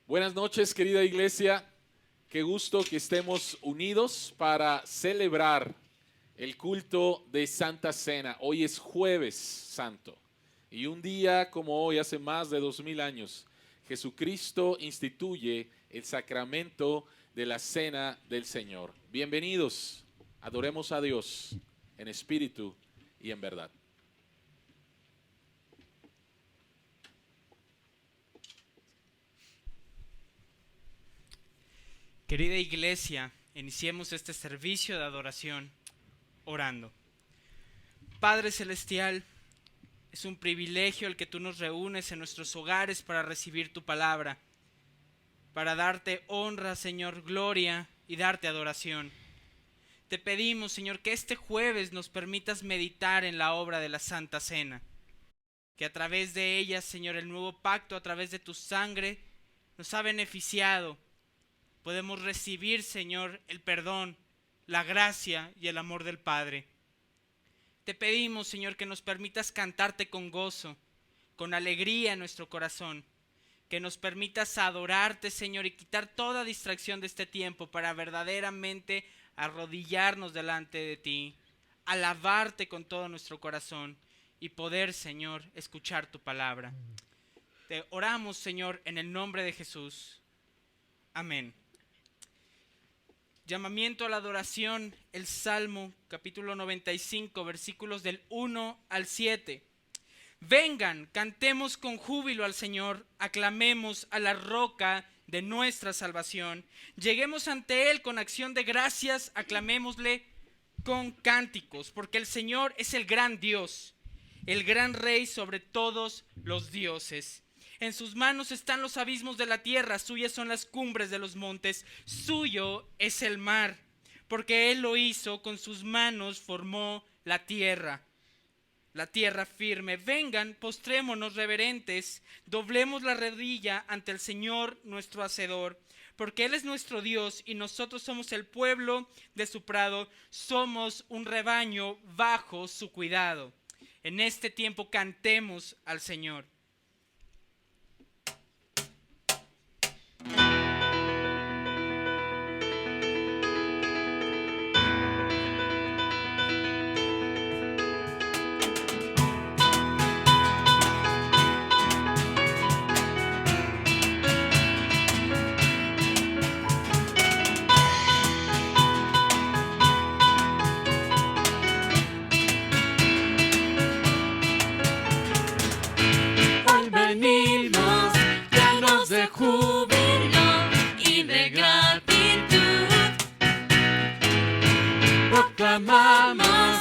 Buenas noches, querida iglesia. Qué gusto que estemos unidos para celebrar el culto de Santa Cena. Hoy es Jueves Santo y un día como hoy, hace más de 2000 años, Jesucristo instituye el sacramento de la Cena del Señor. Bienvenidos, adoremos a Dios en espíritu y en verdad. Querida iglesia, iniciemos este servicio de adoración orando. Padre Celestial, es un privilegio el que tú nos reúnes en nuestros hogares para recibir tu palabra, para darte honra, Señor, gloria y darte adoración. Te pedimos, Señor, que este jueves nos permitas meditar en la obra de la Santa Cena, que a través de ella, Señor, el nuevo pacto a través de tu sangre nos ha beneficiado. Podemos recibir, Señor, el perdón, la gracia y el amor del Padre. Te pedimos, Señor, que nos permitas cantarte con gozo, con alegría en nuestro corazón, que nos permitas adorarte, Señor, y quitar toda distracción de este tiempo para verdaderamente arrodillarnos delante de ti, alabarte con todo nuestro corazón y poder, Señor, escuchar tu palabra. Te oramos, Señor, en el nombre de Jesús. Amén. Llamamiento a la adoración, el Salmo, capítulo 95, versículos del 1 al 7. Vengan, cantemos con júbilo al Señor, aclamemos a la roca de nuestra salvación. Lleguemos ante Él con acción de gracias, aclamémosle con cánticos, porque el Señor es el gran Dios, el gran Rey sobre todos los dioses. En sus manos están los abismos de la tierra, suyas son las cumbres de los montes, suyo es el mar, porque Él lo hizo, con sus manos formó la tierra firme. Vengan, postrémonos reverentes, doblemos la rodilla ante el Señor nuestro Hacedor, porque Él es nuestro Dios y nosotros somos el pueblo de su prado, somos un rebaño bajo su cuidado. En este tiempo cantemos al Señor. Venimos llenos de júbilo y de gratitud. Proclamamos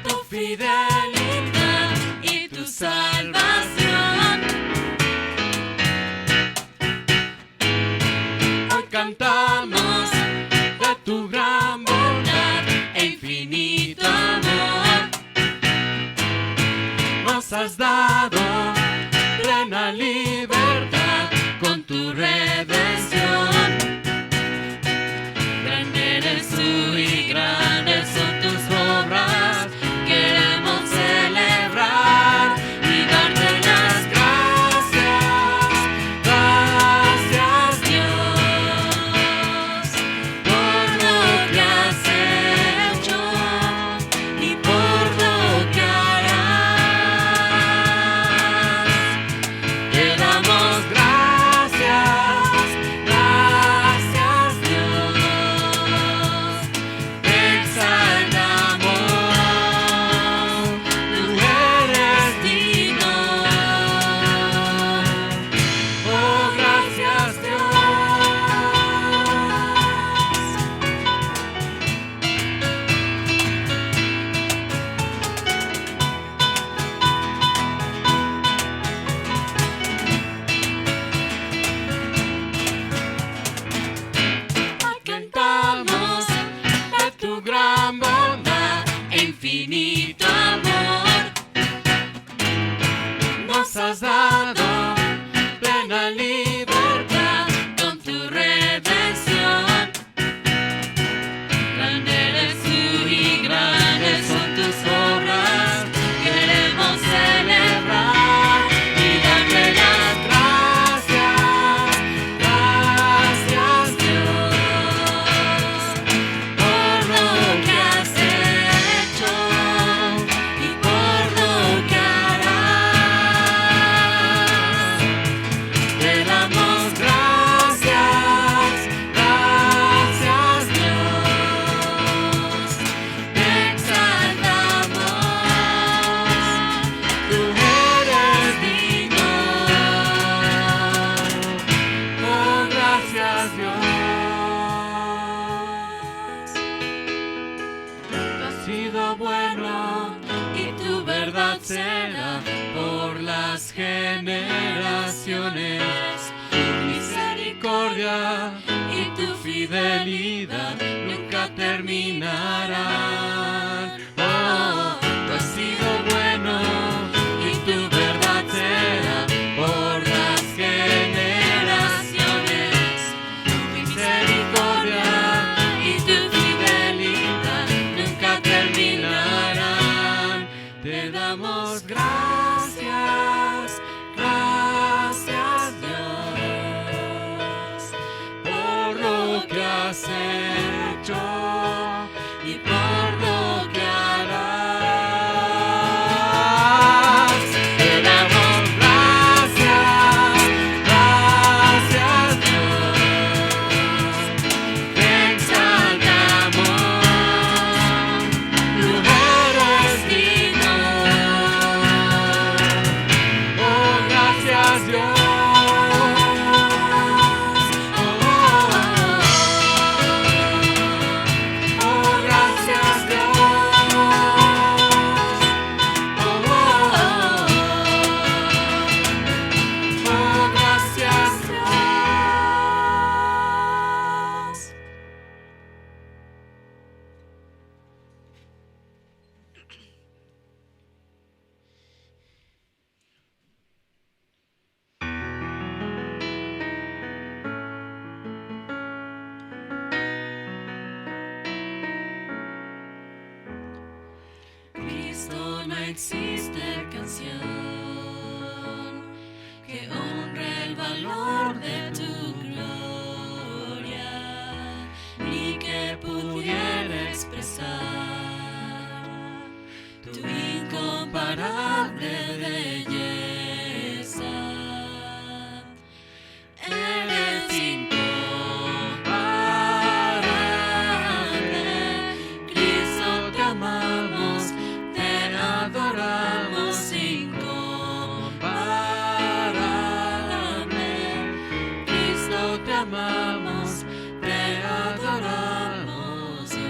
tu fidelidad y tu salvación. Hoy cantamos de tu gran bondad e infinito amor. Nos has dado plena libertad con tu redención. Grande eres tú y grandes son tus obras. Queremos celebrar y darte las gracias. Gracias, Dios, por lo que has hecho y por lo que harás. Te damos gracias, gracias Dios, te exaltamos, tú eres digno. Oh, gracias Dios. Cantamos de tu gran bondad e infinito amor. Nos has dado plena libertad con tu redención. Grande eres tú y grandes son tus obras. Queremos celebrar y darte las gracias. sido bueno y tu verdad será por las generaciones. Tu misericordia y tu fidelidad nunca terminarán. Oh, tú has sido bueno y tu verdad será por las generaciones. Tu misericordia y tu fidelidad nunca terminarán. Te damos gracias, gracias Dios, por lo que has hecho y por lo que harás. Te damos gracias, gracias Dios. Te exaltamos, tú eres digno. Oh, gracias Dios. Oh, gracias Dios. Oh, gracias Dios. Cristo, no existe canción que honre el valor de tu gloria, ni que pudiera expresar tu incomparable belleza. Eres incomparable, Cristo, te amamos, te adoramos, incomparable. Cristo, te amamos, te adoramos, Dios.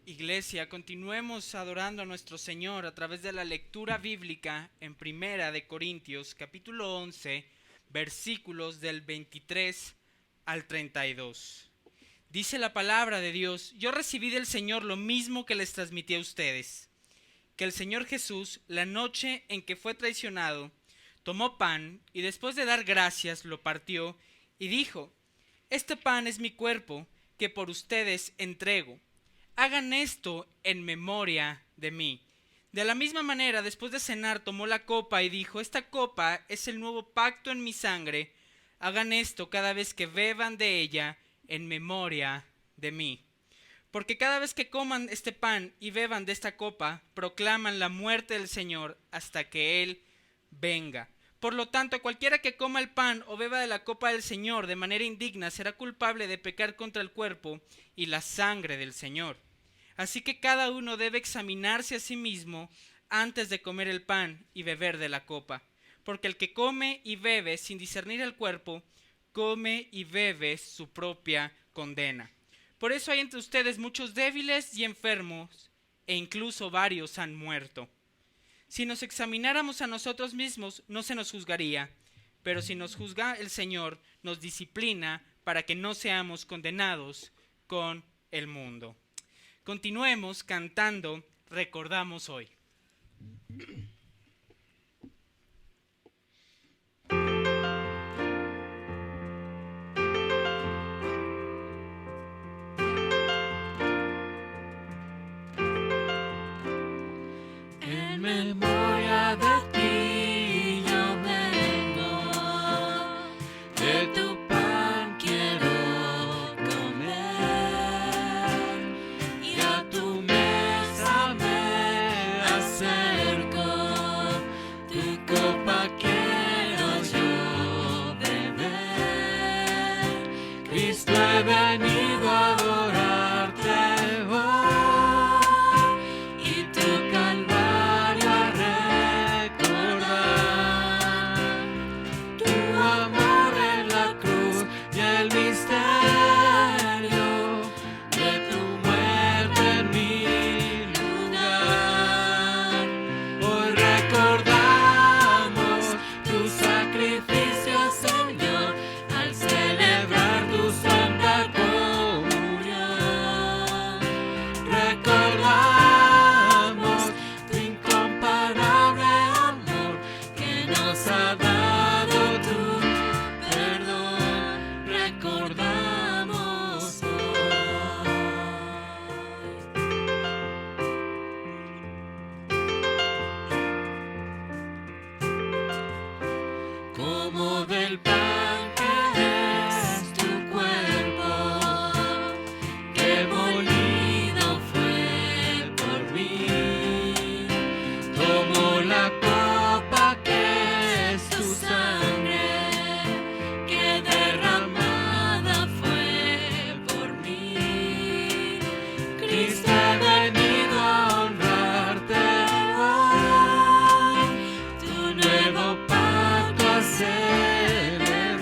Iglesia, continuemos adorando a nuestro Señor a través de la lectura bíblica en Primera de Corintios, capítulo 11, versículos del 23 al 32. Dice la palabra de Dios: yo recibí del Señor lo mismo que les transmití a ustedes, que el Señor Jesús, la noche en que fue traicionado, tomó pan y después de dar gracias lo partió y dijo: este pan es mi cuerpo que por ustedes entrego. Hagan esto en memoria de mí. De la misma manera, después de cenar, tomó la copa y dijo: esta copa es el nuevo pacto en mi sangre. Hagan esto cada vez que beban de ella en memoria de mí. Porque cada vez que coman este pan y beban de esta copa, proclaman la muerte del Señor hasta que Él venga. Por lo tanto, cualquiera que coma el pan o beba de la copa del Señor de manera indigna será culpable de pecar contra el cuerpo y la sangre del Señor. Así que cada uno debe examinarse a sí mismo antes de comer el pan y beber de la copa. Porque el que come y bebe sin discernir el cuerpo, come y bebe su propia condena. Por eso hay entre ustedes muchos débiles y enfermos, e incluso varios han muerto. Si nos examináramos a nosotros mismos, no se nos juzgaría, pero si nos juzga el Señor, nos disciplina para que no seamos condenados con el mundo. Continuemos cantando Recordamos Hoy. En memoria de ti yo vengo, de tu pan quiero comer, y a tu mesa me acerco, tu copa quiero yo beber. Cristo, he venido a adorarte hoy, y tu calvario a recordar, tu amor en la cruz y el misterio de tu muerte en mi lugar. Hoy recordamos tu sacrificio, Señor, al celebrar tu santa comunión. Recordamos tu incomparable amor que nos ha dado tu perdón. Recordamos hoy. Como del pan que es tu cuerpo, que molido fue por mí. Tomo la copa que es tu sangre, que derramada fue por mí. Cristo, he venido a honrarte hoy, tu nuevo pacto a celebrar.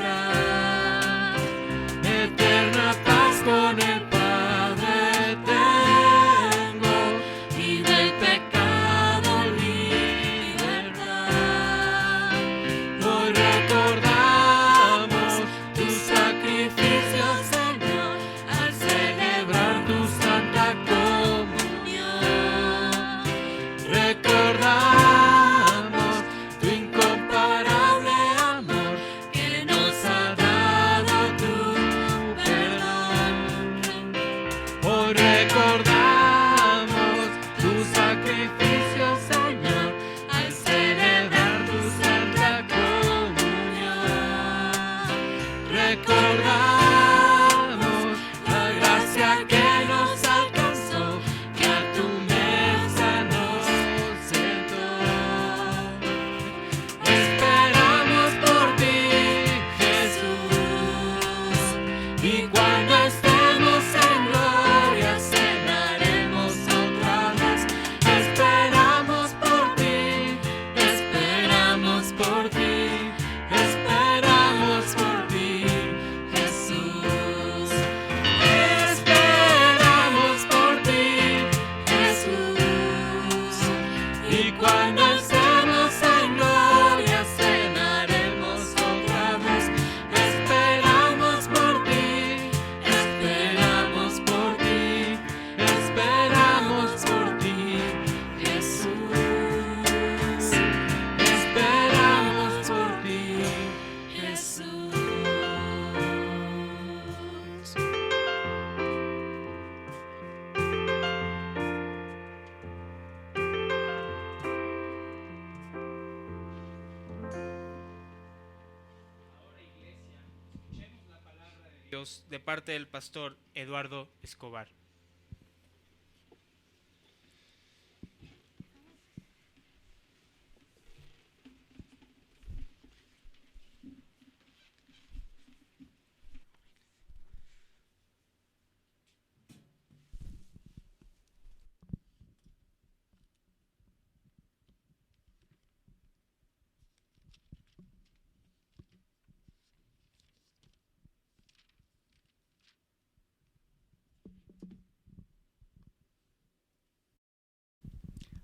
Dios de parte del pastor Eduardo Escobar.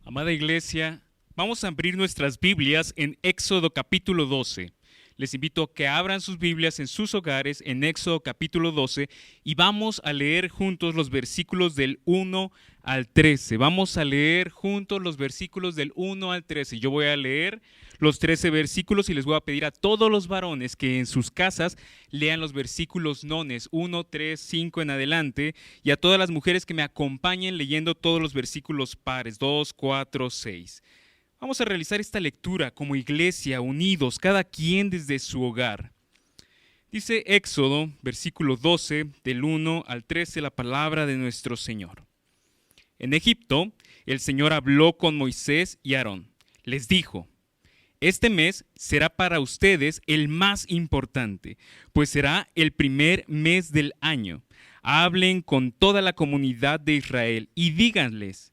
Amada iglesia, vamos a abrir nuestras Biblias en Éxodo capítulo 12. Les invito a que abran sus Biblias en sus hogares en Éxodo capítulo 12 y vamos a leer juntos los versículos del 1 al 13. Vamos a leer juntos los versículos del 1 al 13. Yo voy a leer los 13 versículos y les voy a pedir a todos los varones que en sus casas lean los versículos nones 1, 3, 5 en adelante, y a todas las mujeres que me acompañen leyendo todos los versículos pares 2, 4, 6. Vamos a realizar esta lectura como iglesia, unidos, cada quien desde su hogar. Dice Éxodo, versículo 12, del 1 al 13, la palabra de nuestro Señor. En Egipto, el Señor habló con Moisés y Aarón. Les dijo: este mes será para ustedes el más importante, pues será el primer mes del año. Hablen con toda la comunidad de Israel y díganles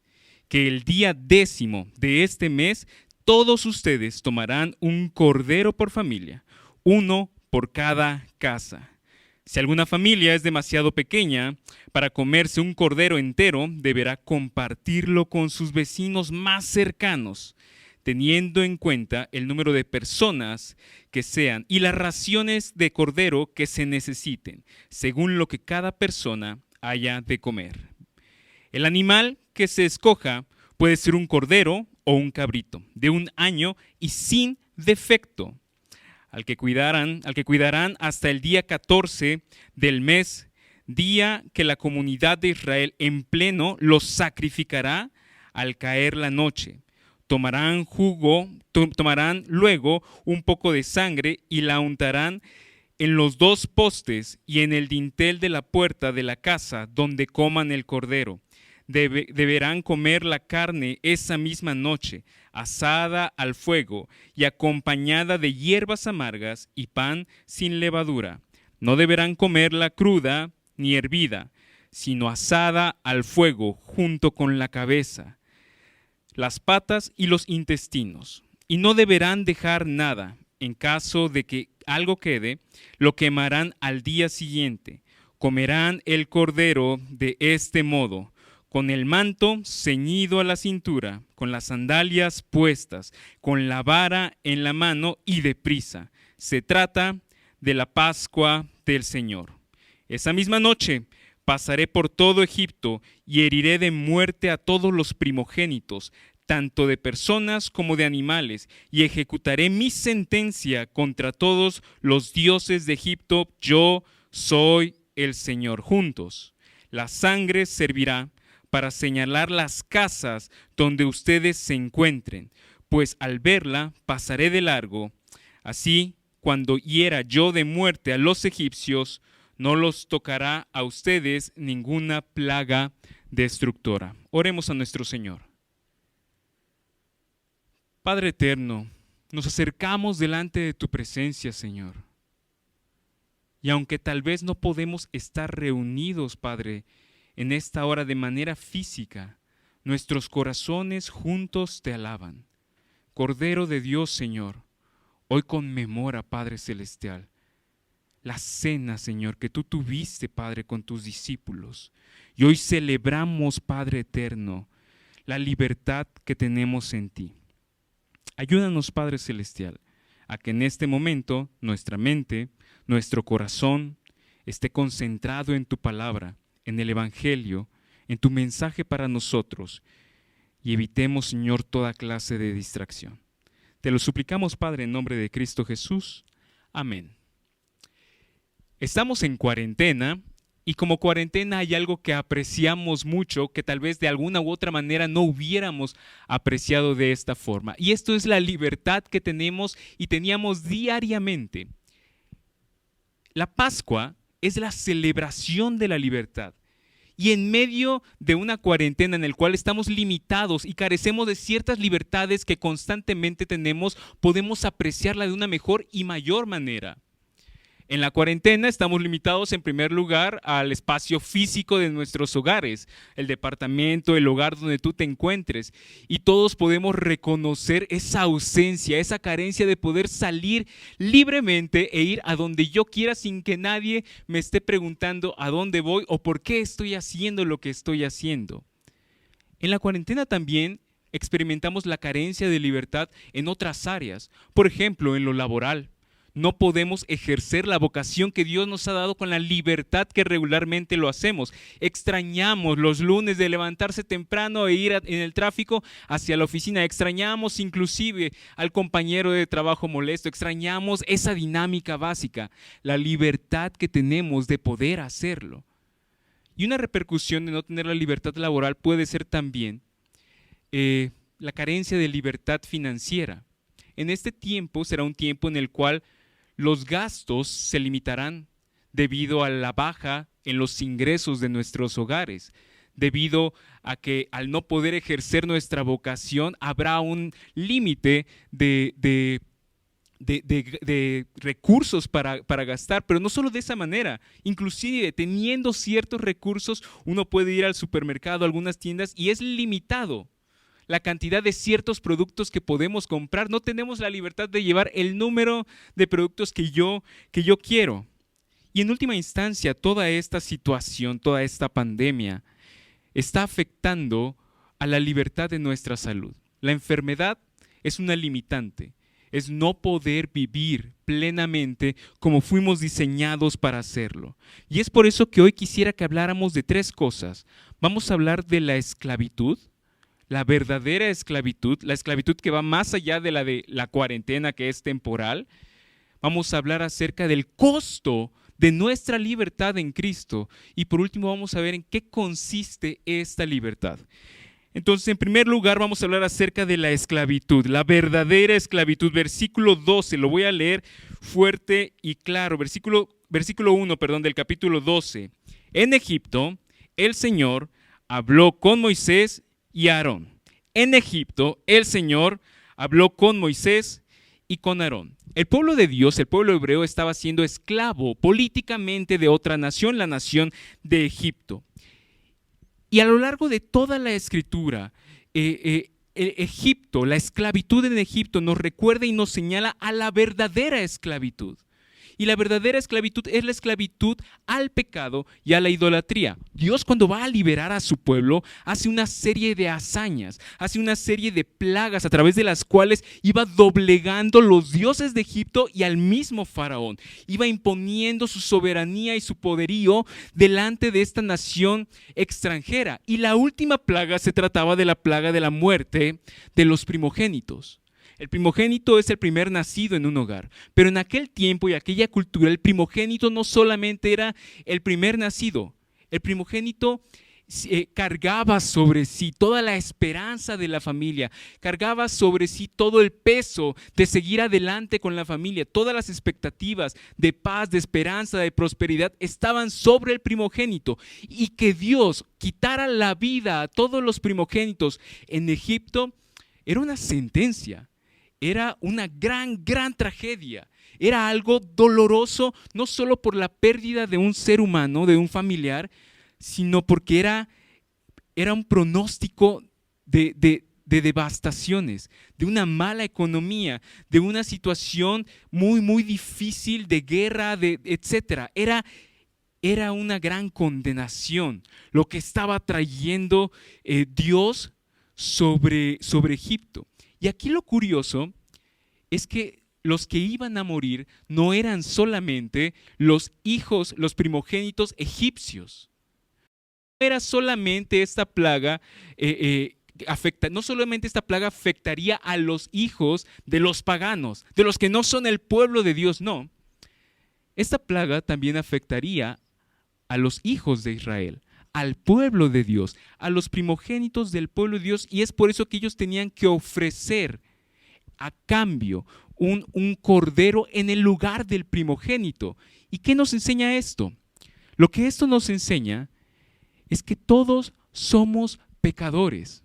que el día 10º de este mes todos ustedes tomarán un cordero por familia, uno por cada casa. Si alguna familia es demasiado pequeña para comerse un cordero entero, deberá compartirlo con sus vecinos más cercanos, teniendo en cuenta el número de personas que sean y las raciones de cordero que se necesiten, según lo que cada persona haya de comer. El animal que se escoja puede ser un cordero o un cabrito, de 1 año y sin defecto, al que cuidarán hasta el día 14 del mes, día que la comunidad de Israel en pleno los sacrificará al caer la noche. Tomarán luego un poco de sangre y la untarán en los 2 postes y en el dintel de la puerta de la casa donde coman el cordero. Deberán comer la carne esa misma noche, asada al fuego y acompañada de hierbas amargas y pan sin levadura. No deberán comerla cruda ni hervida, sino asada al fuego junto con la cabeza, las patas y los intestinos. Y no deberán dejar nada. En caso de que algo quede, lo quemarán al día siguiente. Comerán el cordero de este modo: con el manto ceñido a la cintura, con las sandalias puestas, con la vara en la mano y deprisa. Se trata de la Pascua del Señor. Esa misma noche pasaré por todo Egipto y heriré de muerte a todos los primogénitos, tanto de personas como de animales, y ejecutaré mi sentencia contra todos los dioses de Egipto. Yo soy el Señor. Juntos, la sangre servirá para señalar las casas donde ustedes se encuentren, pues al verla pasaré de largo. Así, cuando hiera yo de muerte a los egipcios, no los tocará a ustedes ninguna plaga destructora. Oremos a nuestro Señor. Padre eterno, nos acercamos delante de tu presencia, Señor. Y aunque tal vez no podemos estar reunidos, Padre, en esta hora de manera física, nuestros corazones juntos te alaban. Cordero de Dios, Señor, hoy conmemora, Padre Celestial, la cena, Señor, que tú tuviste, Padre, con tus discípulos. Y hoy celebramos, Padre eterno, la libertad que tenemos en ti. Ayúdanos, Padre Celestial, a que en este momento nuestra mente, nuestro corazón esté concentrado en tu palabra, en el Evangelio, en tu mensaje para nosotros, y evitemos, Señor, toda clase de distracción. Te lo suplicamos, Padre, en nombre de Cristo Jesús. Amén. Estamos en cuarentena, y como cuarentena hay algo que apreciamos mucho, que tal vez de alguna u otra manera no hubiéramos apreciado de esta forma. Y esto es la libertad que tenemos y teníamos diariamente. La Pascua es la celebración de la libertad. Y en medio de una cuarentena en la cual estamos limitados y carecemos de ciertas libertades que constantemente tenemos, podemos apreciarla de una mejor y mayor manera. En la cuarentena estamos limitados en primer lugar al espacio físico de nuestros hogares, el departamento, el hogar donde tú te encuentres. Y todos podemos reconocer esa ausencia, esa carencia de poder salir libremente e ir a donde yo quiera sin que nadie me esté preguntando a dónde voy o por qué estoy haciendo lo que estoy haciendo. En la cuarentena también experimentamos la carencia de libertad en otras áreas, por ejemplo, en lo laboral. No podemos ejercer la vocación que Dios nos ha dado con la libertad que regularmente lo hacemos. Extrañamos los lunes de levantarse temprano e ir en el tráfico hacia la oficina. Extrañamos inclusive al compañero de trabajo molesto. Extrañamos esa dinámica básica, la libertad que tenemos de poder hacerlo. Y una repercusión de no tener la libertad laboral puede ser también la carencia de libertad financiera. En este tiempo será un tiempo en el cual los gastos se limitarán debido a la baja en los ingresos de nuestros hogares, debido a que al no poder ejercer nuestra vocación habrá un límite de recursos para gastar, pero no solo de esa manera, inclusive teniendo ciertos recursos uno puede ir al supermercado, a algunas tiendas y es limitado la cantidad de ciertos productos que podemos comprar. No tenemos la libertad de llevar el número de productos que yo quiero. Y en última instancia, toda esta situación, toda esta pandemia está afectando a la libertad de nuestra salud. La enfermedad es una limitante, es no poder vivir plenamente como fuimos diseñados para hacerlo. Y es por eso que hoy quisiera que habláramos de tres cosas. Vamos a hablar de la esclavitud, la verdadera esclavitud, la esclavitud que va más allá de la cuarentena, que es temporal. Vamos a hablar acerca del costo de nuestra libertad en Cristo. Y por último vamos a ver en qué consiste esta libertad. Entonces, en primer lugar, vamos a hablar acerca de la esclavitud, la verdadera esclavitud. Versículo 12, lo voy a leer fuerte y claro. Versículo 1, del capítulo 12. En Egipto, el Señor habló con Moisés y Aarón. En Egipto, el Señor habló con Moisés y con Aarón. El pueblo de Dios, el pueblo hebreo, estaba siendo esclavo políticamente de otra nación, la nación de Egipto. Y a lo largo de toda la Escritura, Egipto, la esclavitud en Egipto nos recuerda y nos señala a la verdadera esclavitud. Y la verdadera esclavitud es la esclavitud al pecado y a la idolatría. Dios, cuando va a liberar a su pueblo, hace una serie de hazañas, hace una serie de plagas a través de las cuales iba doblegando los dioses de Egipto y al mismo faraón. Iba imponiendo su soberanía y su poderío delante de esta nación extranjera. Y la última plaga se trataba de la plaga de la muerte de los primogénitos. El primogénito es el primer nacido en un hogar, pero en aquel tiempo y aquella cultura el primogénito no solamente era el primer nacido, el primogénito cargaba sobre sí toda la esperanza de la familia, cargaba sobre sí todo el peso de seguir adelante con la familia, todas las expectativas de paz, de esperanza, de prosperidad estaban sobre el primogénito, y que Dios quitara la vida a todos los primogénitos en Egipto era una sentencia. Era una gran tragedia. Era algo doloroso, no solo por la pérdida de un ser humano, de un familiar, sino porque era un pronóstico de devastaciones, de una mala economía, de una situación muy difícil, de guerra, etc. Era una gran condenación lo que estaba trayendo Dios sobre Egipto. Y aquí lo curioso es que los que iban a morir no eran solamente los hijos, los primogénitos egipcios. No era solamente esta plaga, no solamente esta plaga afectaría a los hijos de los paganos, de los que no son el pueblo de Dios, no. Esta plaga también afectaría a los hijos de Israel, al pueblo de Dios, a los primogénitos del pueblo de Dios, y es por eso que ellos tenían que ofrecer a cambio un cordero en el lugar del primogénito. ¿Y qué nos enseña esto? Lo que esto nos enseña es que todos somos pecadores.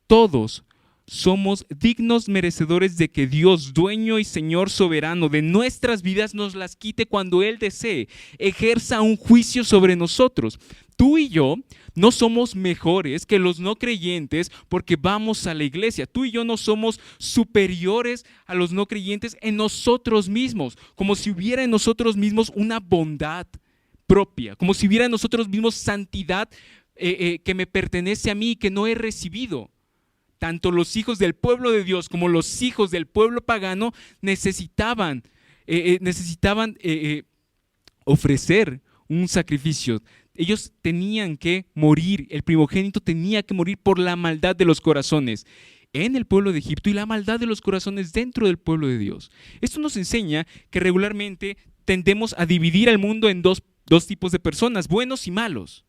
Todos somos dignos merecedores de que Dios, dueño y Señor soberano de nuestras vidas, nos las quite cuando Él desee, ejerza un juicio sobre nosotros. Tú y yo no somos mejores que los no creyentes porque vamos a la iglesia. Tú y yo no somos superiores a los no creyentes en nosotros mismos, como si hubiera en nosotros mismos una bondad propia, como si hubiera en nosotros mismos santidad que me pertenece a mí y que no he recibido. Tanto los hijos del pueblo de Dios como los hijos del pueblo pagano necesitaban ofrecer un sacrificio. Ellos tenían que morir, el primogénito tenía que morir por la maldad de los corazones en el pueblo de Egipto y la maldad de los corazones dentro del pueblo de Dios. Esto nos enseña que regularmente tendemos a dividir al mundo en dos tipos de personas, buenos y malos.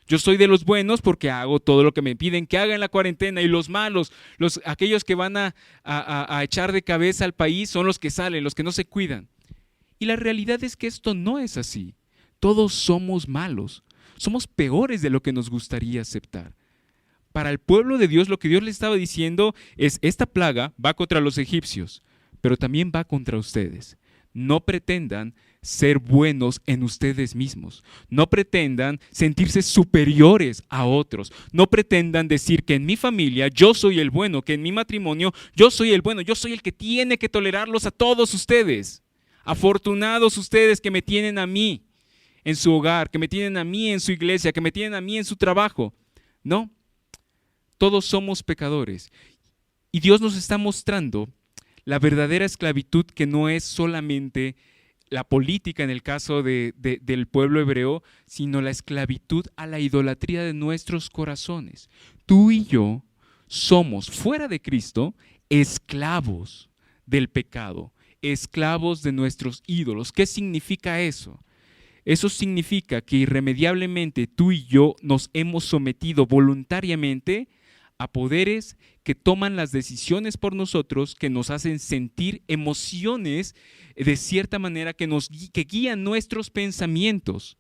Yo soy de los buenos porque hago todo lo que me piden que haga en la cuarentena, y los malos, aquellos que van a echar de cabeza al país, son los que salen, los que no se cuidan. Y la realidad es que esto no es así. Todos somos malos, somos peores de lo que nos gustaría aceptar. Para el pueblo de Dios, lo que Dios le estaba diciendo es: esta plaga va contra los egipcios, pero también va contra ustedes. No pretendan ser buenos en ustedes mismos. No pretendan sentirse superiores a otros. No pretendan decir que en mi familia yo soy el bueno, que en mi matrimonio yo soy el bueno, yo soy el que tiene que tolerarlos a todos ustedes. Afortunados ustedes que me tienen a mí en su hogar, que me tienen a mí en su iglesia, que me tienen a mí en su trabajo. No, todos somos pecadores. Y Dios nos está mostrando la verdadera esclavitud, que no es solamente la política en el caso del pueblo hebreo, sino la esclavitud a la idolatría de nuestros corazones. Tú y yo somos, fuera de Cristo, esclavos del pecado, esclavos de nuestros ídolos. ¿Qué significa eso? Eso significa que irremediablemente tú y yo nos hemos sometido voluntariamente a poderes que toman las decisiones por nosotros, que nos hacen sentir emociones de cierta manera, que guían nuestros pensamientos.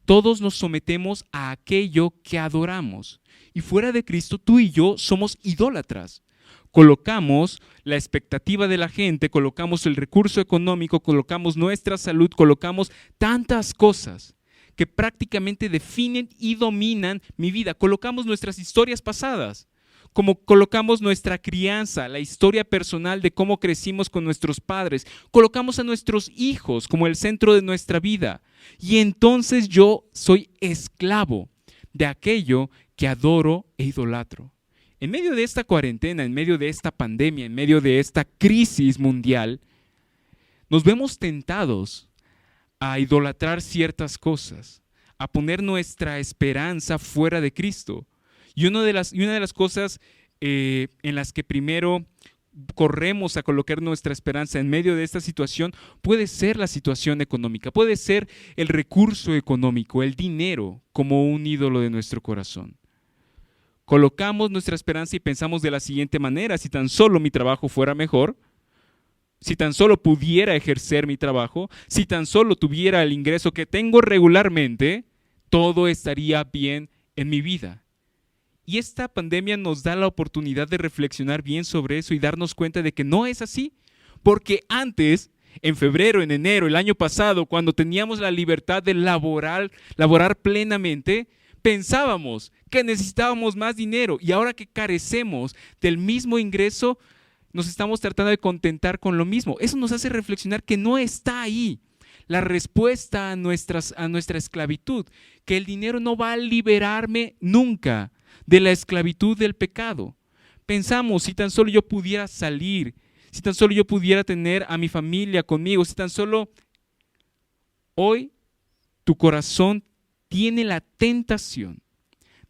Todos nos sometemos a aquello que adoramos. Y fuera de Cristo, tú y yo somos idólatras. Colocamos la expectativa de la gente, colocamos el recurso económico, colocamos nuestra salud, colocamos tantas cosas que prácticamente definen y dominan mi vida. Colocamos nuestras historias pasadas, como colocamos nuestra crianza, la historia personal de cómo crecimos con nuestros padres. Colocamos a nuestros hijos como el centro de nuestra vida. Y entonces yo soy esclavo de aquello que adoro e idolatro. En medio de esta cuarentena, en medio de esta pandemia, en medio de esta crisis mundial, nos vemos tentados a idolatrar ciertas cosas, a poner nuestra esperanza fuera de Cristo. Y una de las cosas en las que primero corremos a colocar nuestra esperanza en medio de esta situación puede ser la situación económica, puede ser el recurso económico, el dinero, como un ídolo de nuestro corazón. Colocamos nuestra esperanza y pensamos de la siguiente manera: si tan solo mi trabajo fuera mejor, si tan solo pudiera ejercer mi trabajo, si tan solo tuviera el ingreso que tengo regularmente, todo estaría bien en mi vida. Y esta pandemia nos da la oportunidad de reflexionar bien sobre eso y darnos cuenta de que no es así. Porque antes, en febrero, en enero, el año pasado, cuando teníamos la libertad de laborar plenamente, pensábamos que necesitábamos más dinero, y ahora que carecemos del mismo ingreso, nos estamos tratando de contentar con lo mismo. Eso nos hace reflexionar que no está ahí la respuesta a nuestra esclavitud, que el dinero no va a liberarme nunca de la esclavitud del pecado. Pensamos: si tan solo yo pudiera salir, si tan solo yo pudiera tener a mi familia conmigo, si tan solo... Hoy tu corazón tiene la tentación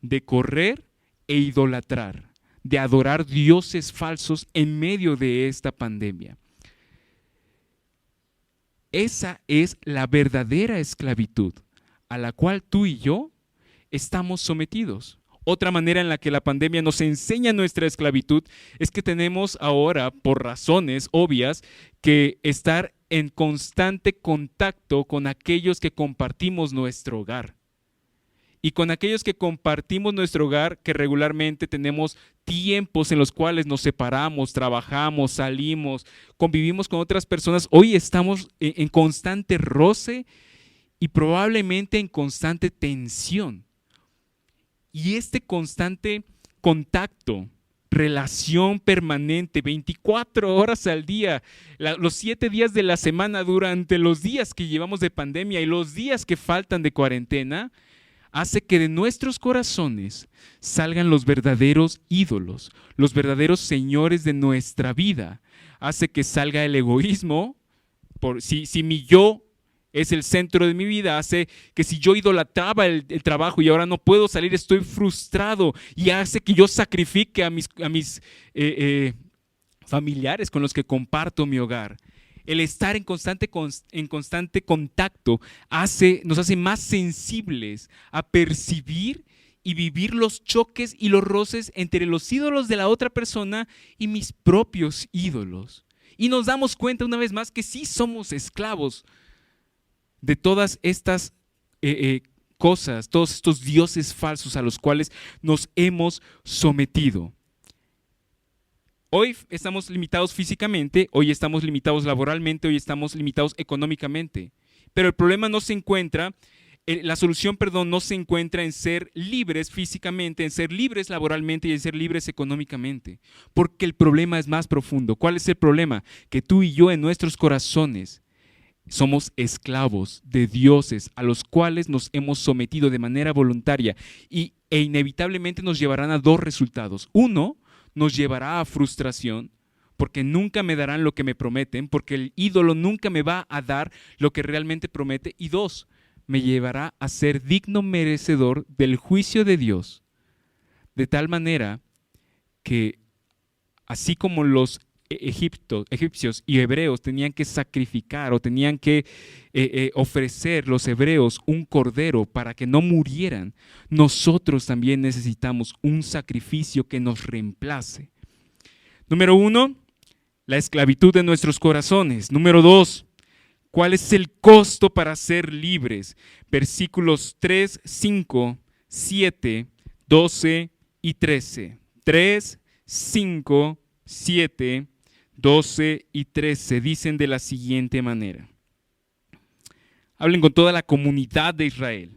de correr e idolatrar, de adorar dioses falsos en medio de esta pandemia. Esa es la verdadera esclavitud a la cual tú y yo estamos sometidos. Otra manera en la que la pandemia nos enseña nuestra esclavitud es que tenemos ahora, por razones obvias, que estar en constante contacto con aquellos que compartimos nuestro hogar. Y con aquellos que compartimos nuestro hogar, que regularmente tenemos tiempos en los cuales nos separamos, trabajamos, salimos, convivimos con otras personas, hoy estamos en constante roce y probablemente en constante tensión. Y este constante contacto, relación permanente, 24 horas al día, los 7 días de la semana durante los días que llevamos de pandemia y los días que faltan de cuarentena, hace que de nuestros corazones salgan los verdaderos ídolos, los verdaderos señores de nuestra vida. Hace que salga el egoísmo, si mi yo es el centro de mi vida, hace que si yo idolatraba el trabajo y ahora no puedo salir, estoy frustrado, y hace que yo sacrifique a mis familiares con los que comparto mi hogar. El estar en constante contacto nos hace más sensibles a percibir y vivir los choques y los roces entre los ídolos de la otra persona y mis propios ídolos. Y nos damos cuenta una vez más que sí somos esclavos de todas estas cosas, todos estos dioses falsos a los cuales nos hemos sometido. Hoy estamos limitados físicamente, hoy estamos limitados laboralmente, hoy estamos limitados económicamente. Pero el problema no se encuentra, la solución, no se encuentra en ser libres físicamente, en ser libres laboralmente y en ser libres económicamente. Porque el problema es más profundo. ¿Cuál es el problema? Que tú y yo en nuestros corazones somos esclavos de dioses a los cuales nos hemos sometido de manera voluntaria e inevitablemente nos llevarán a dos resultados. Uno, nos llevará a frustración, porque nunca me darán lo que me prometen, porque el ídolo nunca me va a dar lo que realmente promete. Y dos, me llevará a ser digno merecedor del juicio de Dios. De tal manera que, así como los egipcios y hebreos tenían que sacrificar o tenían que ofrecer los hebreos un cordero para que no murieran, nosotros también necesitamos un sacrificio que nos reemplace. Número 1, la esclavitud de nuestros corazones. Número 2, ¿cuál es el costo para ser libres? Versículos 3, 5, 7, 12 y 13. 3, 5, 7, 12 y 13 dicen de la siguiente manera. Hablen con toda la comunidad de Israel.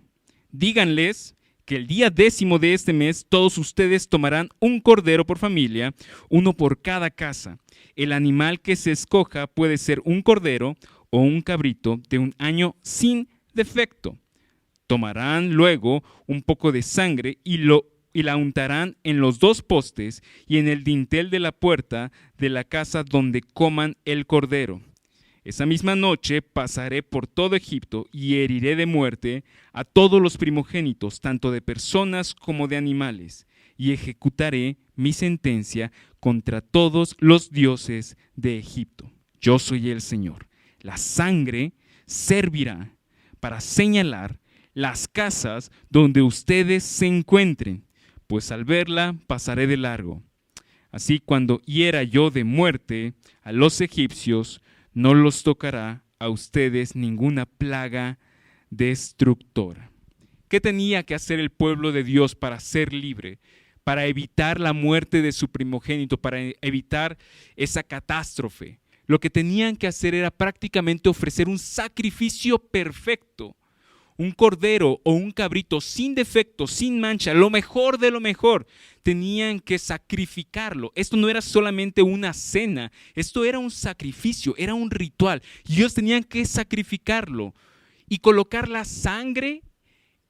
Díganles que el día 10º de este mes todos ustedes tomarán un cordero por familia, uno por cada casa. El animal que se escoja puede ser un cordero o un cabrito de un año sin defecto. Tomarán luego un poco de sangre y la untarán en los 2 postes y en el dintel de la puerta de la casa donde coman el cordero. Esa misma noche pasaré por todo Egipto y heriré de muerte a todos los primogénitos, tanto de personas como de animales, y ejecutaré mi sentencia contra todos los dioses de Egipto. Yo soy el Señor. La sangre servirá para señalar las casas donde ustedes se encuentren, pues al verla pasaré de largo. Así cuando hiera yo de muerte a los egipcios, no los tocará a ustedes ninguna plaga destructora. ¿Qué tenía que hacer el pueblo de Dios para ser libre? Para evitar la muerte de su primogénito, para evitar esa catástrofe. Lo que tenían que hacer era prácticamente ofrecer un sacrificio perfecto. Un cordero o un cabrito sin defecto, sin mancha, lo mejor de lo mejor. Tenían que sacrificarlo. Esto no era solamente una cena, esto era un sacrificio, era un ritual. Y ellos tenían que sacrificarlo y colocar la sangre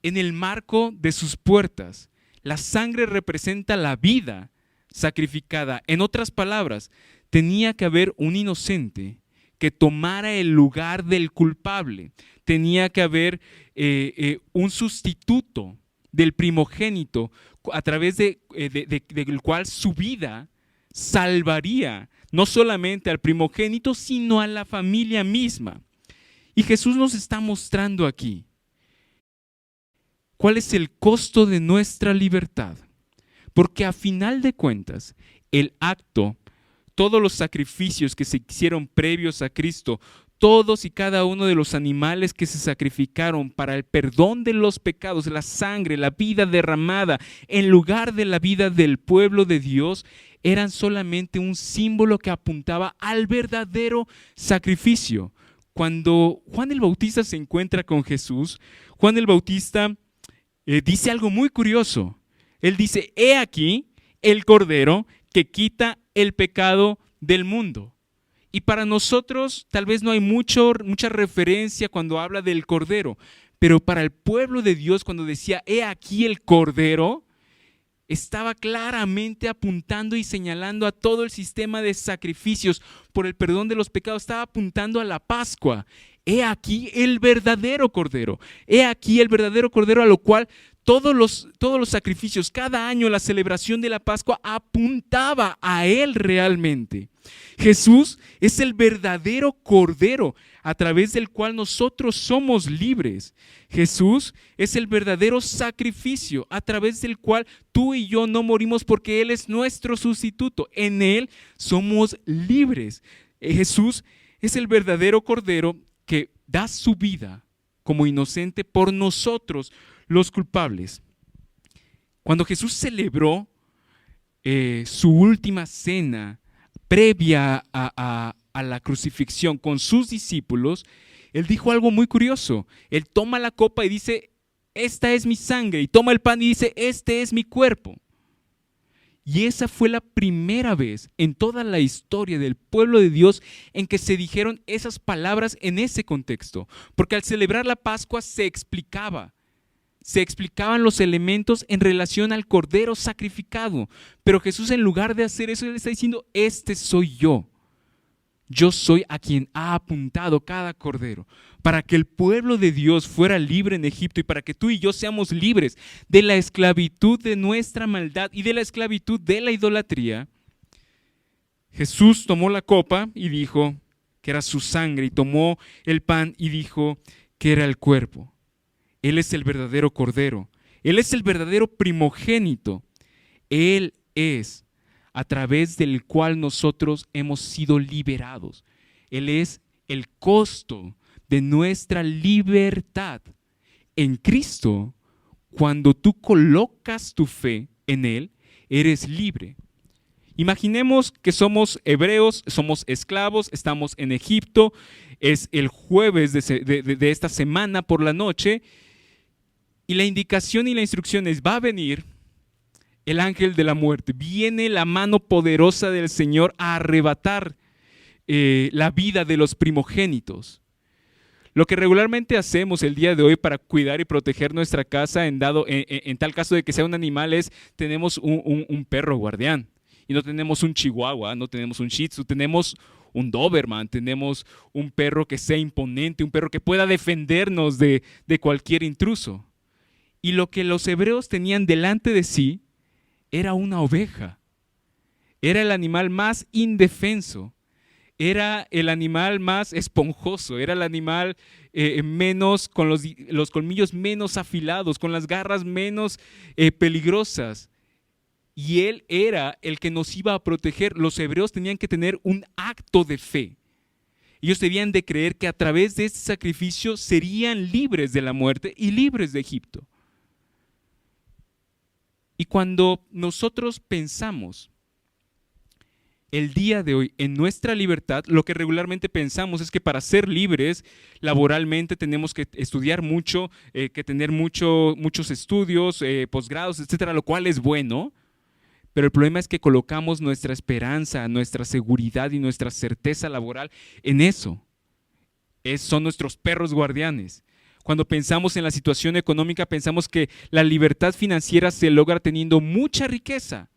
en el marco de sus puertas. La sangre representa la vida sacrificada. En otras palabras, tenía que haber un inocente que tomara el lugar del culpable. Tenía que haber un sustituto del primogénito a través del cual su vida salvaría no solamente al primogénito, sino a la familia misma. Y Jesús nos está mostrando aquí cuál es el costo de nuestra libertad. Porque a final de cuentas, el acto, todos los sacrificios que se hicieron previos a Cristo, todos y cada uno de los animales que se sacrificaron para el perdón de los pecados, la sangre, la vida derramada en lugar de la vida del pueblo de Dios, eran solamente un símbolo que apuntaba al verdadero sacrificio. Cuando Juan el Bautista se encuentra con Jesús, Juan el Bautista dice algo muy curioso. Él dice: he aquí el Cordero que quita el pecado del mundo. Y para nosotros tal vez no hay mucha referencia cuando habla del Cordero, pero para el pueblo de Dios, cuando decía he aquí el Cordero, estaba claramente apuntando y señalando a todo el sistema de sacrificios por el perdón de los pecados. Estaba apuntando a la Pascua. He aquí el verdadero Cordero. He aquí el verdadero Cordero, a lo cual todos los sacrificios, cada año la celebración de la Pascua apuntaba a Él realmente. Jesús es el verdadero Cordero a través del cual nosotros somos libres. Jesús es el verdadero sacrificio a través del cual tú y yo no morimos, porque Él es nuestro sustituto. En Él somos libres. Jesús es el verdadero Cordero que da su vida como inocente por nosotros, los culpables. Cuando Jesús celebró su última cena previa a la crucifixión con sus discípulos, Él dijo algo muy curioso. Él toma la copa y dice: esta es mi sangre, y toma el pan y dice: este es mi cuerpo. Y esa fue la primera vez en toda la historia del pueblo de Dios en que se dijeron esas palabras en ese contexto. Porque al celebrar la Pascua se explicaban los elementos en relación al Cordero sacrificado. Pero Jesús, en lugar de hacer eso, Él está diciendo: este soy yo. Yo soy a quien ha apuntado cada cordero, para que el pueblo de Dios fuera libre en Egipto y para que tú y yo seamos libres de la esclavitud de nuestra maldad y de la esclavitud de la idolatría. Jesús tomó la copa y dijo que era su sangre, y tomó el pan y dijo que era el cuerpo. Él es el verdadero Cordero. Él es el verdadero primogénito. Él es a través del cual nosotros hemos sido liberados. Él es el costo de nuestra libertad. En Cristo, cuando tú colocas tu fe en Él, eres libre. Imaginemos que somos hebreos, somos esclavos, estamos en Egipto, es el jueves de esta semana por la noche, y la indicación y la instrucción es: va a venir el ángel de la muerte, viene la mano poderosa del Señor a arrebatar la vida de los primogénitos. Lo que regularmente hacemos el día de hoy para cuidar y proteger nuestra casa en tal caso de que sea un animal es: tenemos un perro guardián, y no tenemos un chihuahua, no tenemos un shih tzu, tenemos un doberman, tenemos un perro que sea imponente, un perro que pueda defendernos de cualquier intruso. Y lo que los hebreos tenían delante de sí era una oveja. Era el animal más indefenso. Era el animal más esponjoso. Era el animal con los colmillos menos afilados, con las garras menos peligrosas. Y Él era el que nos iba a proteger. Los hebreos tenían que tener un acto de fe. Ellos debían de creer que a través de este sacrificio serían libres de la muerte y libres de Egipto. Y cuando nosotros pensamos el día de hoy en nuestra libertad, lo que regularmente pensamos es que para ser libres laboralmente tenemos que estudiar mucho, que tener muchos estudios, posgrados, etcétera, lo cual es bueno. Pero el problema es que colocamos nuestra esperanza, nuestra seguridad y nuestra certeza laboral en eso. Son nuestros perros guardianes. Cuando pensamos en la situación económica, pensamos que la libertad financiera se logra teniendo mucha riqueza,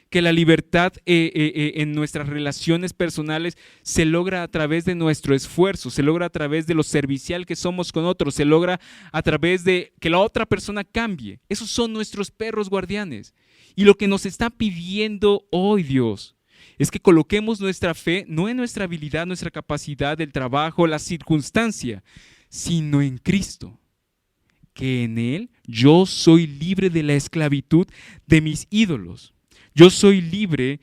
que la libertad en nuestras relaciones personales se logra a través de nuestro esfuerzo, se logra a través de lo servicial que somos con otros, se logra a través de que la otra persona cambie. Esos son nuestros perros guardianes. Y lo que nos está pidiendo hoy Dios es que coloquemos nuestra fe no en nuestra habilidad, nuestra capacidad, el trabajo, la circunstancia, sino en Cristo, que en Él yo soy libre de la esclavitud de mis ídolos. Yo soy libre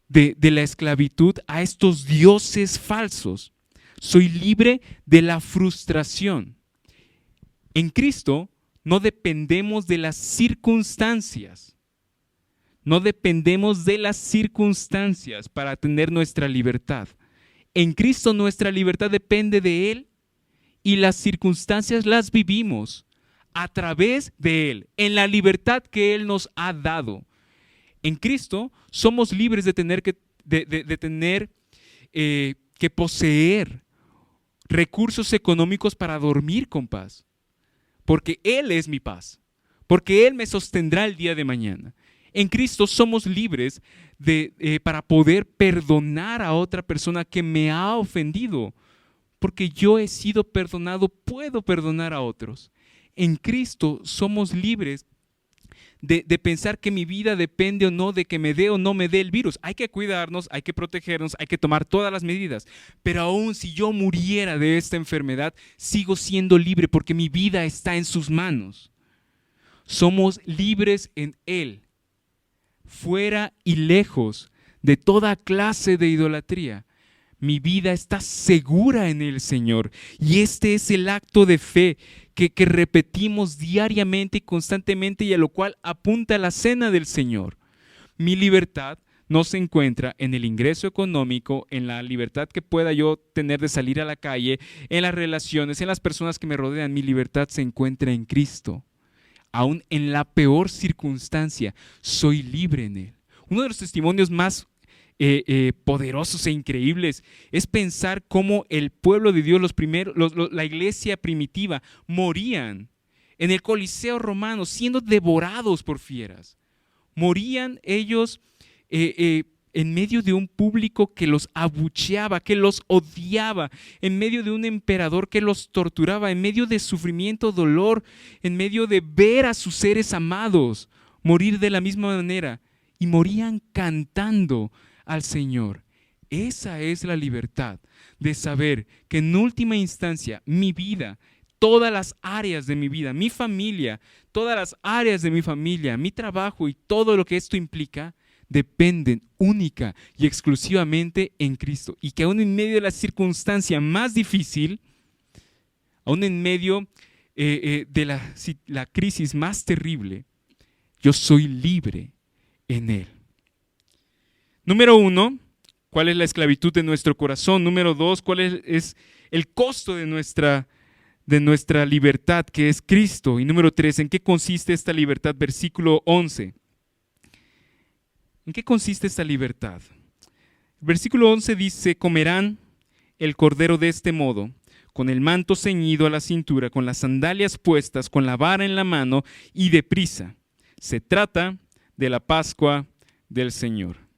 de la esclavitud a estos dioses falsos. Soy libre de la frustración. En Cristo no dependemos de las circunstancias. No dependemos de las circunstancias para tener nuestra libertad. En Cristo nuestra libertad depende de Él y las circunstancias las vivimos a través de Él, en la libertad que Él nos ha dado. En Cristo somos libres de tener que poseer recursos económicos para dormir con paz, porque Él es mi paz, porque Él me sostendrá el día de mañana. En Cristo somos libres para poder perdonar a otra persona que me ha ofendido, porque yo he sido perdonado, puedo perdonar a otros. En Cristo somos libres de pensar que mi vida depende o no de que me dé o no me dé el virus. Hay que cuidarnos, hay que protegernos, hay que tomar todas las medidas. Pero aún si yo muriera de esta enfermedad, sigo siendo libre porque mi vida está en sus manos. Somos libres en Él, fuera y lejos de toda clase de idolatría. Mi vida está segura en el Señor y este es el acto de fe que repetimos diariamente y constantemente y a lo cual apunta la cena del Señor. Mi libertad no se encuentra en el ingreso económico, en la libertad que pueda yo tener de salir a la calle, en las relaciones, en las personas que me rodean. Mi libertad se encuentra en Cristo. Aún en la peor circunstancia, soy libre en Él. Uno de los testimonios más poderosos e increíbles es pensar cómo el pueblo de Dios, la iglesia primitiva, morían en el Coliseo romano siendo devorados por fieras. Morían ellos en medio de un público que los abucheaba, que los odiaba, en medio de un emperador que los torturaba, en medio de sufrimiento, dolor, en medio de ver a sus seres amados morir de la misma manera, y morían cantando al Señor. Esa es la libertad de saber que en última instancia mi vida, todas las áreas de mi vida, mi familia, todas las áreas de mi familia, mi trabajo y todo lo que esto implica, dependen única y exclusivamente en Cristo. Y que aún en medio de la circunstancia más difícil, aún en medio de la crisis más terrible, yo soy libre en Él. Número 1, ¿cuál es la esclavitud de nuestro corazón? Número 2, ¿cuál es el costo de nuestra libertad, que es Cristo? Y número 3, ¿en qué consiste esta libertad? Versículo 11. ¿En qué consiste esta libertad? El versículo 11 dice: comerán el cordero de este modo, con el manto ceñido a la cintura, con las sandalias puestas, con la vara en la mano y deprisa. Se trata de la Pascua del Señor.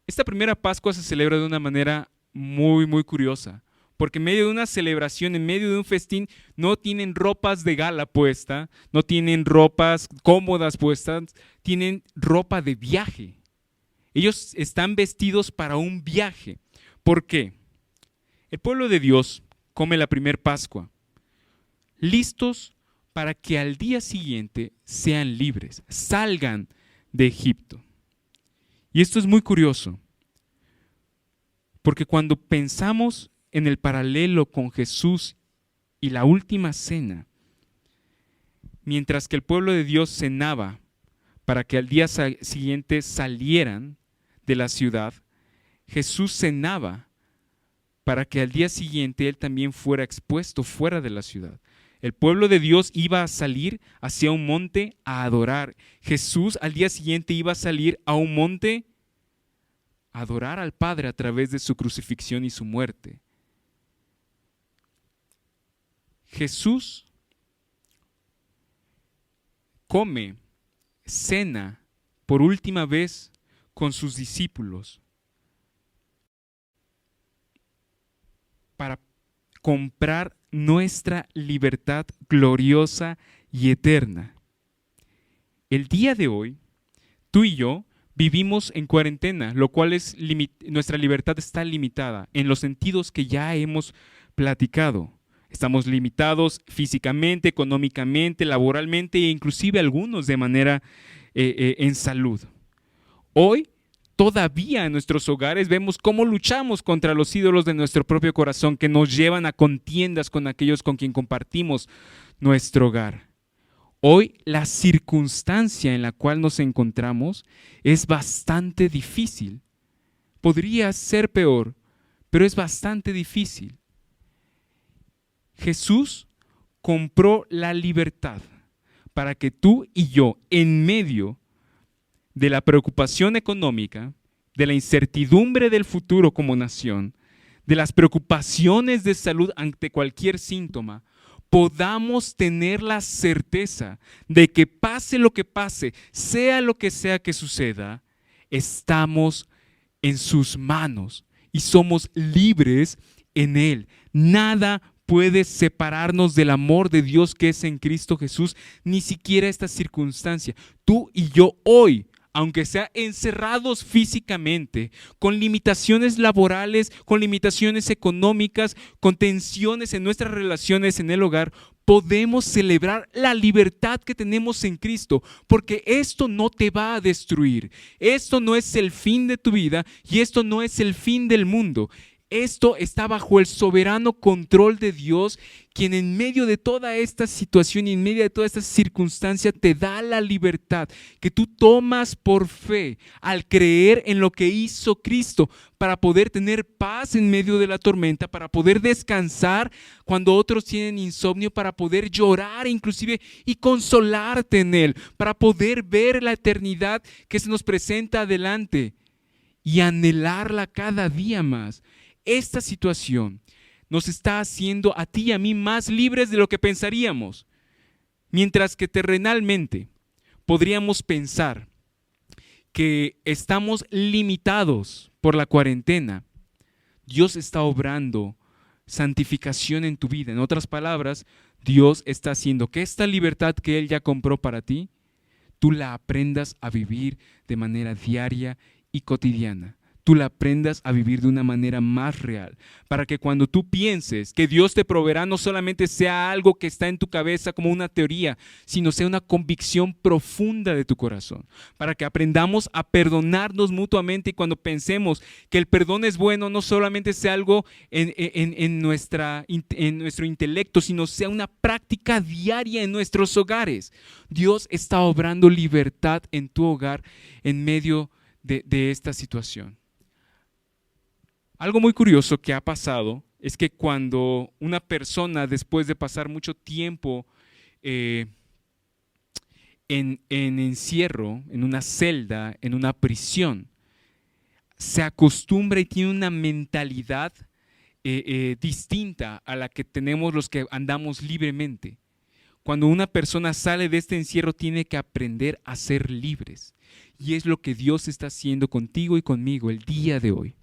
Esta primera Pascua se celebra de una manera muy, muy curiosa, porque en medio de una celebración, en medio de un festín, no tienen ropas de gala puesta, no tienen ropas cómodas puestas, tienen ropa de viaje. Ellos están vestidos para un viaje. ¿Por qué? El pueblo de Dios come la primer Pascua, listos para que al día siguiente sean libres, salgan de Egipto. Y esto es muy curioso, porque cuando pensamos en el paralelo con Jesús y la última cena, mientras que el pueblo de Dios cenaba para que al día siguiente salieran de la ciudad, Jesús cenaba para que al día siguiente Él también fuera expuesto fuera de la ciudad. El pueblo de Dios iba a salir hacia un monte a adorar. Jesús al día siguiente iba a salir a un monte a adorar al Padre a través de su crucifixión y su muerte. Jesús come, cena por última vez con sus discípulos para comprar nuestra libertad gloriosa y eterna. El día de hoy, tú y yo vivimos en cuarentena, lo cual es nuestra libertad está limitada en los sentidos que ya hemos platicado. Estamos limitados físicamente, económicamente, laboralmente e inclusive algunos de manera en salud. Hoy todavía en nuestros hogares vemos cómo luchamos contra los ídolos de nuestro propio corazón que nos llevan a contiendas con aquellos con quien compartimos nuestro hogar. Hoy la circunstancia en la cual nos encontramos es bastante difícil. Podría ser peor, pero es bastante difícil. Jesús compró la libertad para que tú y yo, en medio de la preocupación económica, de la incertidumbre del futuro como nación, de las preocupaciones de salud ante cualquier síntoma, podamos tener la certeza de que pase lo que pase, sea lo que sea que suceda, estamos en sus manos y somos libres en Él. Nada puede separarnos del amor de Dios que es en Cristo Jesús, ni siquiera esta circunstancia. Tú y yo hoy, aunque sea encerrados físicamente, con limitaciones laborales, con limitaciones económicas, con tensiones en nuestras relaciones en el hogar, podemos celebrar la libertad que tenemos en Cristo, porque esto no te va a destruir. Esto no es el fin de tu vida y esto no es el fin del mundo. Esto está bajo el soberano control de Dios, quien en medio de toda esta situación y en medio de toda esta circunstancia te da la libertad que tú tomas por fe al creer en lo que hizo Cristo para poder tener paz en medio de la tormenta, para poder descansar cuando otros tienen insomnio, para poder llorar inclusive y consolarte en Él, para poder ver la eternidad que se nos presenta adelante y anhelarla cada día más. Esta situación nos está haciendo a ti y a mí más libres de lo que pensaríamos. Mientras que terrenalmente podríamos pensar que estamos limitados por la cuarentena, Dios está obrando santificación en tu vida. En otras palabras, Dios está haciendo que esta libertad que Él ya compró para ti, tú la aprendas a vivir de manera diaria y cotidiana. Tú la aprendas a vivir de una manera más real, para que cuando tú pienses que Dios te proveerá no solamente sea algo que está en tu cabeza como una teoría, sino sea una convicción profunda de tu corazón, para que aprendamos a perdonarnos mutuamente y cuando pensemos que el perdón es bueno, no solamente sea algo en nuestro intelecto, sino sea una práctica diaria en nuestros hogares. Dios está obrando libertad en tu hogar en medio de esta situación. Algo muy curioso que ha pasado es que cuando una persona, después de pasar mucho tiempo en encierro, en una celda, en una prisión, se acostumbra y tiene una mentalidad distinta a la que tenemos los que andamos libremente. Cuando una persona sale de este encierro, tiene que aprender a ser libres. Y es lo que Dios está haciendo contigo y conmigo el día de hoy.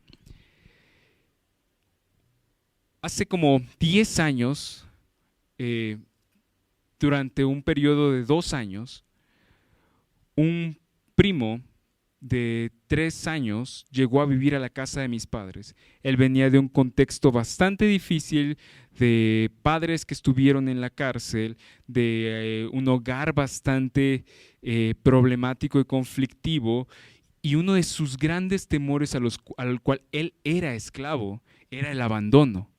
Hace como 10 años, durante un periodo de 2 años, un primo de 3 años llegó a vivir a la casa de mis padres. Él venía de un contexto bastante difícil, de padres que estuvieron en la cárcel, de un hogar bastante problemático y conflictivo, y uno de sus grandes temores al cual él era esclavo era el abandono.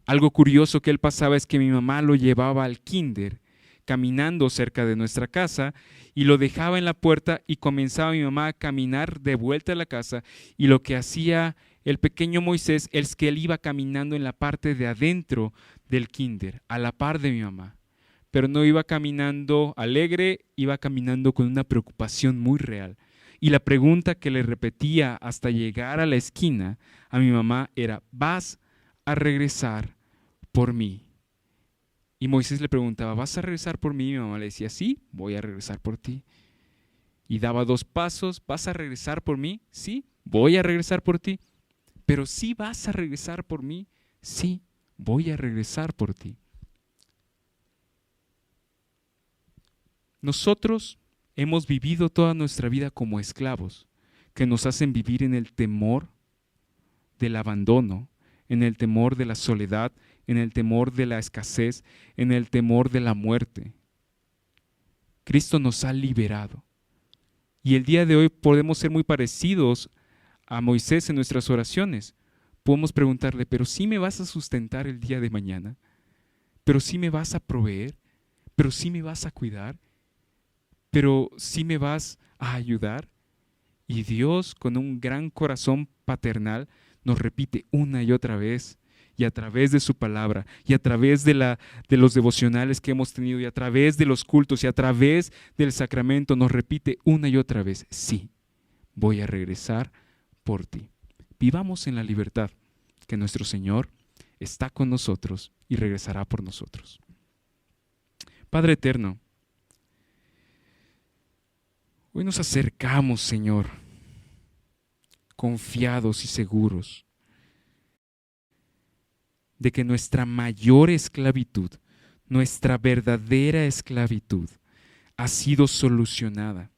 Algo curioso que él pasaba es que mi mamá lo llevaba al kinder caminando cerca de nuestra casa y lo dejaba en la puerta y comenzaba mi mamá a caminar de vuelta a la casa, y lo que hacía el pequeño Moisés es que él iba caminando en la parte de adentro del kinder, a la par de mi mamá, pero no iba caminando alegre, iba caminando con una preocupación muy real. Y la pregunta que le repetía hasta llegar a la esquina a mi mamá era: ¿vas a regresar por mí? Y Moisés le preguntaba: ¿vas a regresar por mí? Y mi mamá le decía: sí, voy a regresar por ti. Y daba 2 pasos: ¿vas a regresar por mí? Sí, voy a regresar por ti. Pero sí vas a regresar por mí. Sí, voy a regresar por ti. Nosotros hemos vivido toda nuestra vida como esclavos, que nos hacen vivir en el temor del abandono, en el temor de la soledad, en el temor de la escasez, en el temor de la muerte. Cristo nos ha liberado Y el día de hoy podemos ser muy parecidos a Moisés en nuestras oraciones. Podemos preguntarle, ¿pero sí me vas a sustentar el día de mañana? ¿Pero sí me vas a proveer? ¿Pero sí me vas a cuidar? ¿Pero sí me vas a ayudar? Y Dios, con un gran corazón paternal, nos repite una y otra vez, y a través de su palabra, y a través de los devocionales que hemos tenido, y a través de los cultos, y a través del sacramento, nos repite una y otra vez, sí, voy a regresar por ti. Vivamos en la libertad, que nuestro Señor está con nosotros y regresará por nosotros. Padre eterno, hoy nos acercamos, Señor, confiados y seguros de que nuestra mayor esclavitud, nuestra verdadera esclavitud, ha sido solucionada.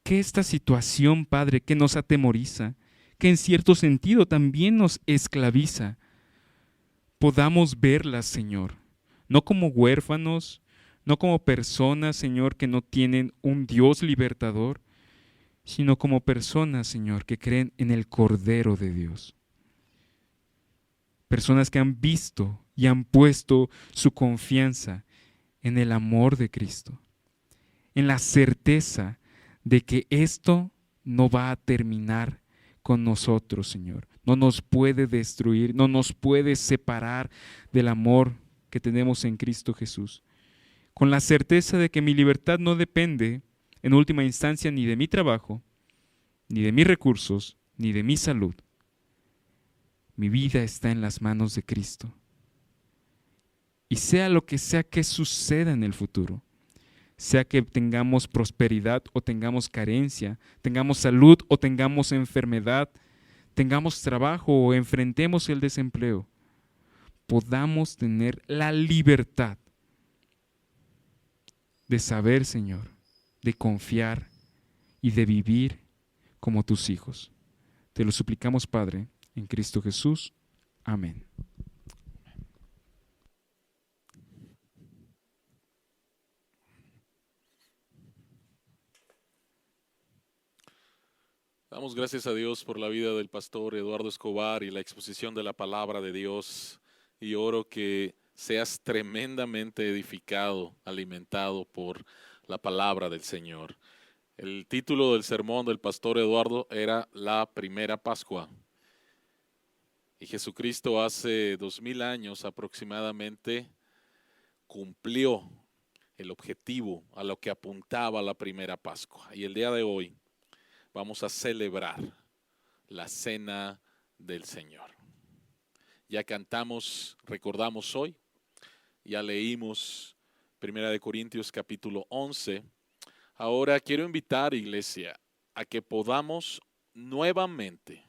Que esta situación, Padre, que nos atemoriza, que en cierto sentido también nos esclaviza, podamos verla, Señor, no como huérfanos, no como personas, Señor, que no tienen un Dios libertador, sino como personas, Señor, que creen en el Cordero de Dios. Personas que han visto y han puesto su confianza en el amor de Cristo, en la certeza de que esto no va a terminar con nosotros, Señor. No nos puede destruir, no nos puede separar del amor que tenemos en Cristo Jesús. Con la certeza de que mi libertad no depende, en última instancia, ni de mi trabajo, ni de mis recursos, ni de mi salud. Mi vida está en las manos de Cristo. Y sea lo que sea que suceda en el futuro, sea que tengamos prosperidad o tengamos carencia, tengamos salud o tengamos enfermedad, tengamos trabajo o enfrentemos el desempleo, podamos tener la libertad de saber, Señor, de confiar y de vivir como tus hijos. Te lo suplicamos, Padre, en Cristo Jesús. Amén. Damos gracias a Dios por la vida del pastor Eduardo Escobar y la exposición de la palabra de Dios. Y oro que seas tremendamente edificado, alimentado por la palabra del Señor. El título del sermón del pastor Eduardo era La Primera Pascua. Y Jesucristo hace 2000 años aproximadamente cumplió el objetivo a lo que apuntaba la primera Pascua. Y el día de hoy vamos a celebrar la cena del Señor. Ya cantamos, recordamos hoy, ya leímos 1 Corintios capítulo 11. Ahora quiero invitar, iglesia, a que podamos nuevamente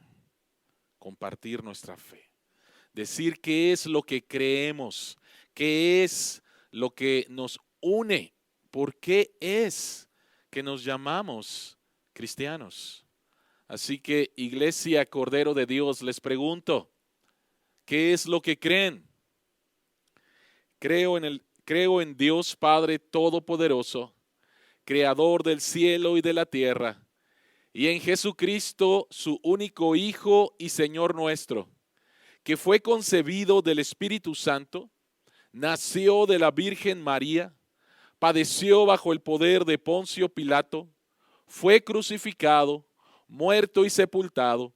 compartir nuestra fe. Decir qué es lo que creemos, qué es lo que nos une, por qué es que nos llamamos cristianos. Así que, iglesia, Cordero de Dios, les pregunto, ¿qué es lo que creen? Creo en Dios Padre Todopoderoso, Creador del cielo y de la tierra, y en Jesucristo, su único Hijo y Señor nuestro, que fue concebido del Espíritu Santo, nació de la Virgen María, padeció bajo el poder de Poncio Pilato, fue crucificado, muerto y sepultado,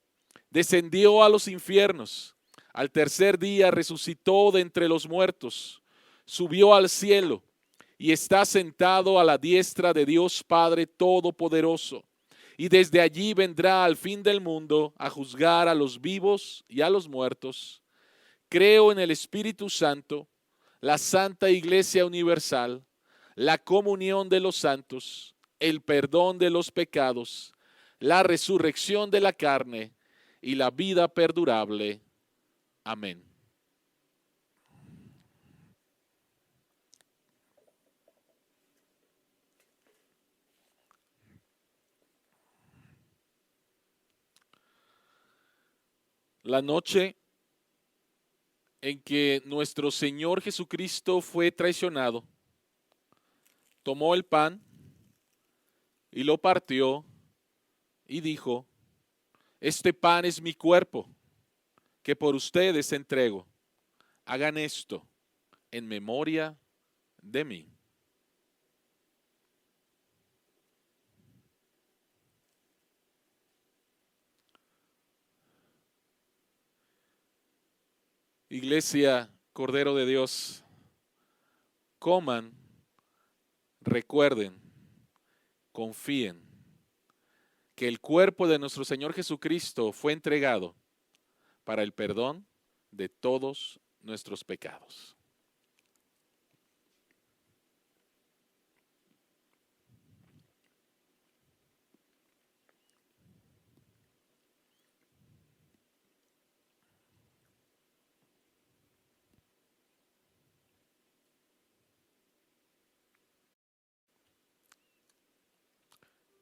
descendió a los infiernos, al tercer día resucitó de entre los muertos, subió al cielo y está sentado a la diestra de Dios Padre Todopoderoso, y desde allí vendrá al fin del mundo a juzgar a los vivos y a los muertos. Creo en el Espíritu Santo, la Santa Iglesia Universal, la comunión de los santos, el perdón de los pecados, la resurrección de la carne y la vida perdurable. Amén. La noche en que nuestro Señor Jesucristo fue traicionado, tomó el pan y lo partió y dijo: este pan es mi cuerpo, que por ustedes entrego. Hagan esto en memoria de mí. Iglesia, Cordero de Dios, coman, recuerden, confíen que el cuerpo de nuestro Señor Jesucristo fue entregado para el perdón de todos nuestros pecados.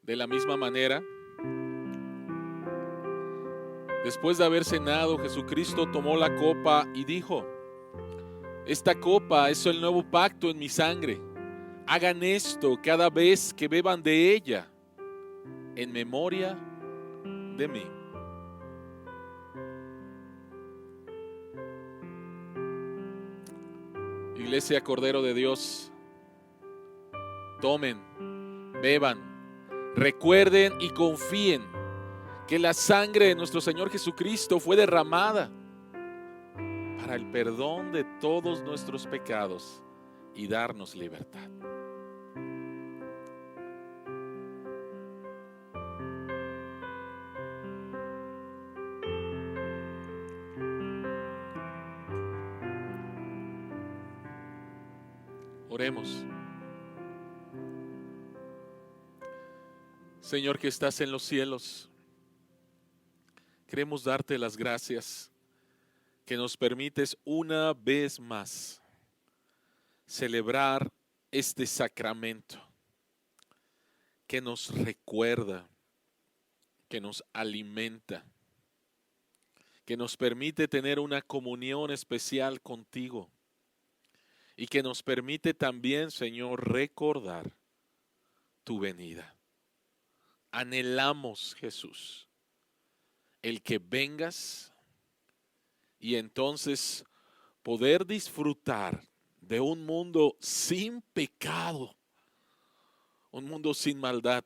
De la misma manera, después de haber cenado, Jesucristo tomó la copa y dijo: esta copa es el nuevo pacto en mi sangre. Hagan esto cada vez que beban de ella, en memoria de mí. Iglesia, Cordero de Dios, tomen, beban, recuerden y confíen que la sangre de nuestro Señor Jesucristo fue derramada para el perdón de todos nuestros pecados y darnos libertad. Oremos. Señor que estás en los cielos, queremos darte las gracias que nos permites una vez más celebrar este sacramento que nos recuerda, que nos alimenta, que nos permite tener una comunión especial contigo y que nos permite también, Señor, recordar tu venida. Anhelamos, Jesús, el que vengas y entonces poder disfrutar de un mundo sin pecado, un mundo sin maldad,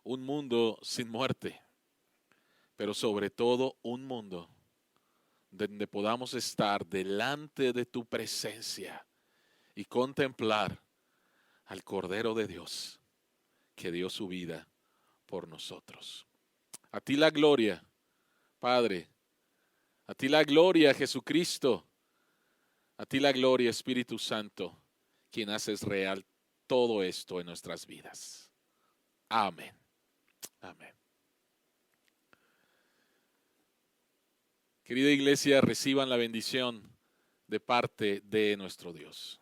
un mundo sin muerte, pero sobre todo un mundo donde podamos estar delante de tu presencia y contemplar al Cordero de Dios que dio su vida por nosotros. A ti la gloria, Padre. A ti la gloria, Jesucristo. A ti la gloria, Espíritu Santo, quien haces real todo esto en nuestras vidas. Amén. Amén. Querida iglesia, reciban la bendición de parte de nuestro Dios.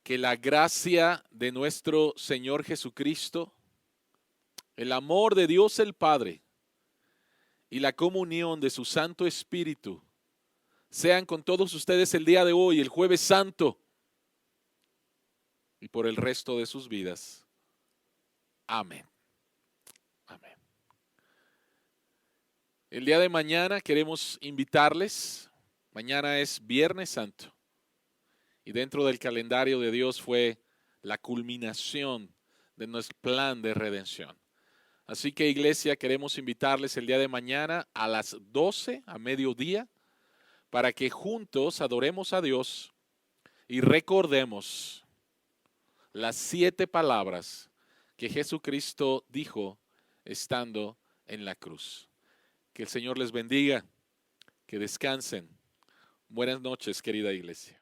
Que la gracia de nuestro Señor Jesucristo, el amor de Dios el Padre y la comunión de su Santo Espíritu sean con todos ustedes el día de hoy, el Jueves Santo, y por el resto de sus vidas. Amén. Amén. El día de mañana queremos invitarles. Mañana es Viernes Santo. Y dentro del calendario de Dios fue la culminación de nuestro plan de redención. Así que, iglesia, queremos invitarles el día de mañana a las 12, a mediodía, para que juntos adoremos a Dios y recordemos las 7 palabras que Jesucristo dijo estando en la cruz. Que el Señor les bendiga, que descansen. Buenas noches, querida iglesia.